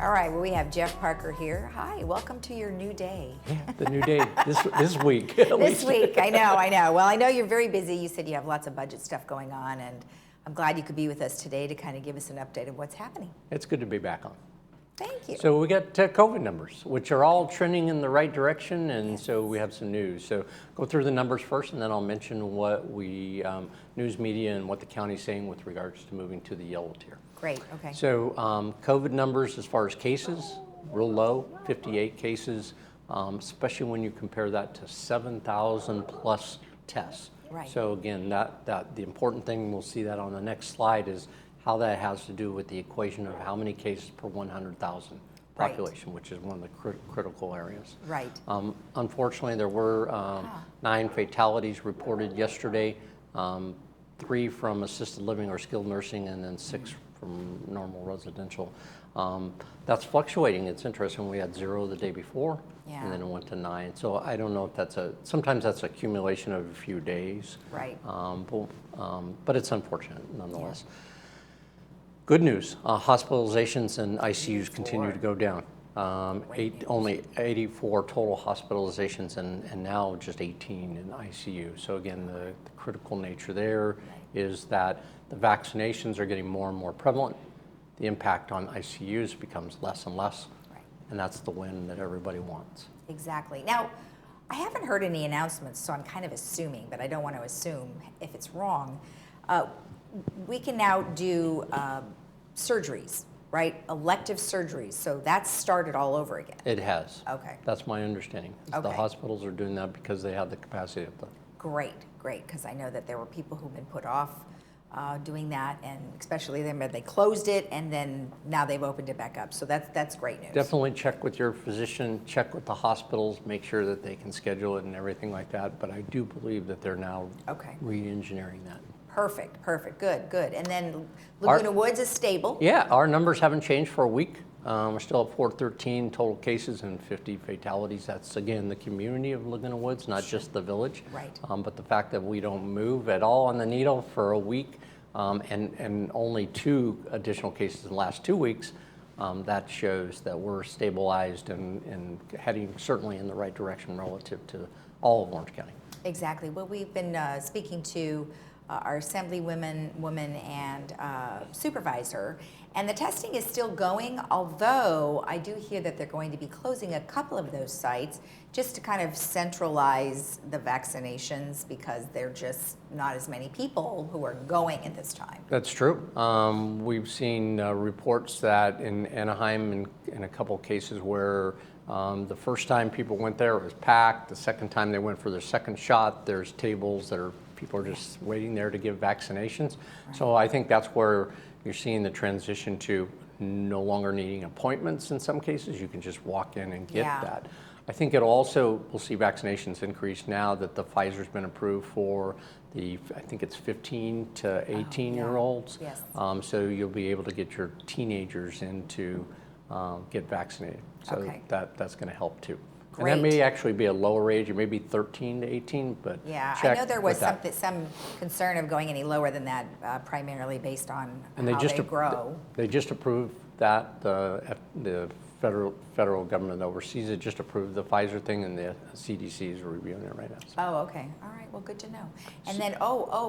All right, well, we have Jeff Parker here. Hi, welcome to your new day. Yeah, the new day this week. At This least. week, I know. Well, I know you're very busy. You said you have lots of budget stuff going on, and I'm glad you could be with us today to kind of give us an update of what's happening. It's good to be back on. Thank you. So we got COVID numbers, which are all trending in the right direction, and so we have some news. So go through the numbers first, and then I'll mention what we, news media and what the county's saying with regards to moving to the yellow tier. Great, okay. So COVID numbers as far as cases, real low, 58 cases, especially when you compare that to 7,000 plus tests. Right. So again, that the important thing, we'll see that on the next slide, is how that has to do with the equation of how many cases per 100,000 population, which is one of the critical areas. Right. Unfortunately, there were 9 fatalities reported yesterday, 3 from assisted living or skilled nursing, and then 6 from normal residential. That's fluctuating. It's interesting. We had 0 the day before, and then it went to 9. So I don't know if that's sometimes that's accumulation of a few days. Right. But it's unfortunate nonetheless. Yeah. Good news, hospitalizations and ICUs continue to go down. Only 84 total hospitalizations and now just 18 in ICU. So again, the critical nature there is that the vaccinations are getting more and more prevalent. The impact on ICUs becomes less and less, and that's the win that everybody wants. Exactly. Now, I haven't heard any announcements, so I'm kind of assuming, but I don't want to assume if it's wrong. We can now do surgeries, right? Elective surgeries. So that's started all over again. It has. Okay. That's my understanding. Okay. The hospitals are doing that because they have the capacity of them. Great, because I know that there were people who've been put off doing that, and especially them, they closed it, and then now they've opened it back up. So that's great news. Definitely check with your physician, check with the hospitals, make sure that they can schedule it and everything like that. But I do believe that they're now re-engineering that. Perfect, good. And then Laguna Woods is stable. Yeah, our numbers haven't changed for a week. We're still at 413 total cases and 50 fatalities. That's, again, the community of Laguna Woods, not just the village. Right. But the fact that we don't move at all on the needle for a week and only 2 additional cases in the last 2 weeks, that shows that we're stabilized and heading certainly in the right direction relative to all of Orange County. Exactly. Well, we've been speaking to our assemblywoman and supervisor, and the testing is still going, although I do hear that they're going to be closing a couple of those sites just to kind of centralize the vaccinations because there are just not as many people who are going at this time. That's true. We've seen reports that in Anaheim in a couple of cases where the first time people went there, it was packed. The second time they went for their second shot, there's tables that people are just waiting there to give vaccinations. Right. So I think that's where you're seeing the transition to no longer needing appointments in some cases. You can just walk in and get that. I think we'll see vaccinations increase now that the Pfizer's been approved for I think it's 15 to 18-year-olds. Yes. So you'll be able to get your teenagers in to get vaccinated. So that's going to help too. Great. And that may actually be a lower age, it may be 13 to 18, but I know there was some concern of going any lower than that, primarily based on how they grow. They just approved that, the federal government that oversees it just approved the Pfizer thing, and the CDC is reviewing it right now. So. Oh, okay. All right. Well, good to know. And then,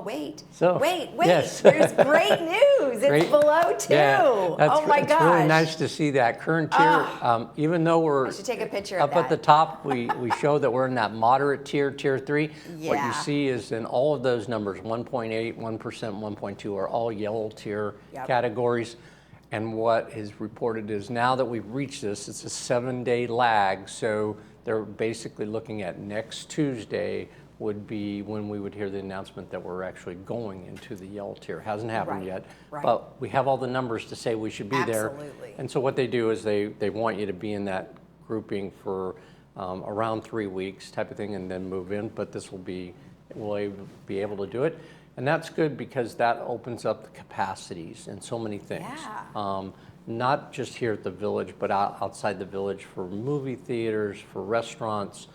wait. Yes. There's great news. It's below 2. Yeah, oh my gosh. It's really nice to see that current tier. Even though we're I should take a picture up of that. At the top, we show that we're in that moderate tier, tier 3. Yeah. What you see is in all of those numbers, 1.8, 1%, 1.2 are all yellow tier categories. And what is reported is now that we've reached this, it's a 7-day lag. So they're basically looking at next Tuesday would be when we would hear the announcement that we're actually going into the yellow tier. Hasn't happened yet, but we have all the numbers to say we should be there. And so what they do is they want you to be in that grouping for around 3 weeks type of thing and then move in, but we'll be able to do it. And that's good because that opens up the capacities in so many things. Yeah. Not just here at the village, but outside the village for movie theaters, for restaurants.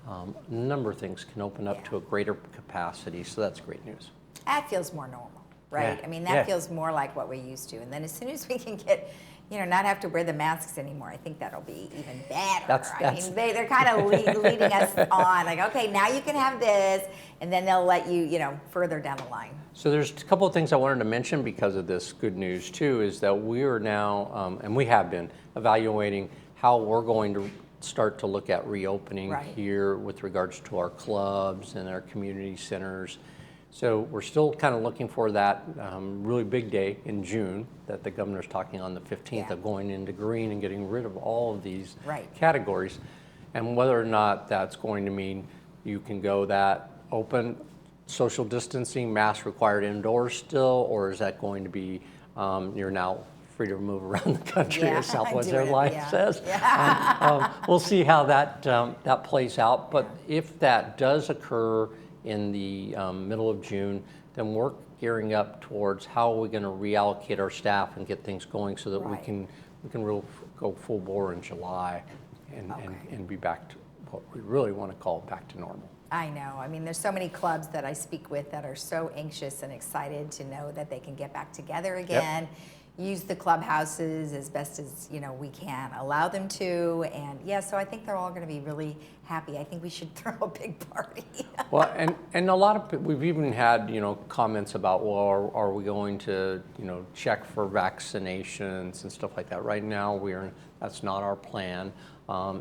A number of things can open up to a greater capacity, so that's great news. That feels more normal. right? Yeah. I mean, that feels more like what we used to. And then as soon as we can get, not have to wear the masks anymore, I think that'll be even better. I mean, they're kind of leading us on, like, okay, now you can have this, and then they'll let you, further down the line. So there's a couple of things I wanted to mention because of this good news too, is that we are now, and we have been evaluating how we're going to start to look at reopening here with regards to our clubs and our community centers. So we're still kind of looking for that really big day in June that the governor's talking on the 15th of going into green and getting rid of all of these categories. And whether or not that's going to mean you can go that open, social distancing, mask required indoors still, or is that going to be you're now free to move around the country, as Southwest Airlines says? We'll see how that plays out. But if that does occur in the middle of June, then we're gearing up towards how are we going to reallocate our staff and get things going so that we can really go full bore in July and be back to what we really want to call back to normal. I know. I mean, there's so many clubs that I speak with that are so anxious and excited to know that they can get back together again. Use the clubhouses as best as we can allow them to, and so I think they're all going to be really happy. I think we should throw a big party. Well, and a lot of we've even had comments about, well, are we going to check for vaccinations and stuff like that. Right now that's not our plan.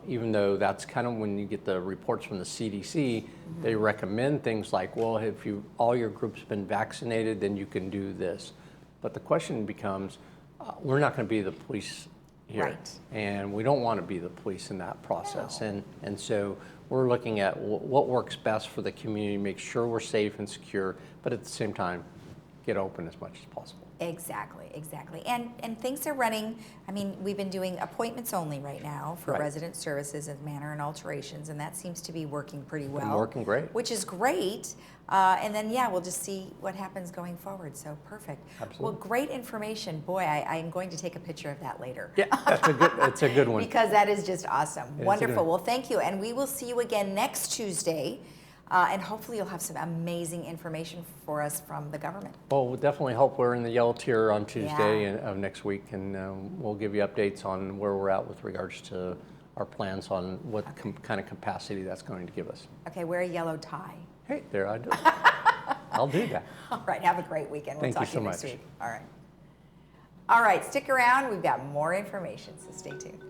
Even though that's kind of when you get the reports from the CDC, they recommend things like, well, if all your group's been vaccinated, then you can do this. But the question becomes, we're not going to be the police here, and we don't want to be the police in that process. And so we're looking at what works best for the community, make sure we're safe and secure, but at the same time, get open as much as possible. Exactly. And things are running. I mean, we've been doing appointments only right now for resident services and manor and alterations, and that seems to be working pretty well. Been working great. Which is great. And then, we'll just see what happens going forward. So perfect. Absolutely. Well, great information. Boy, I am going to take a picture of that later. Yeah, that's a good one. Because that is just awesome. Wonderful. Well, thank you. And we will see you again next Tuesday. And hopefully you'll have some amazing information for us from the government. Well, we definitely hope we're in the yellow tier on Tuesday of next week, and we'll give you updates on where we're at with regards to our plans on what kind of capacity that's going to give us. Okay, wear a yellow tie. Hey, there I do. I'll do that. All right, have a great weekend. We'll talk to you next much. week. All right, stick around. We've got more information, so stay tuned.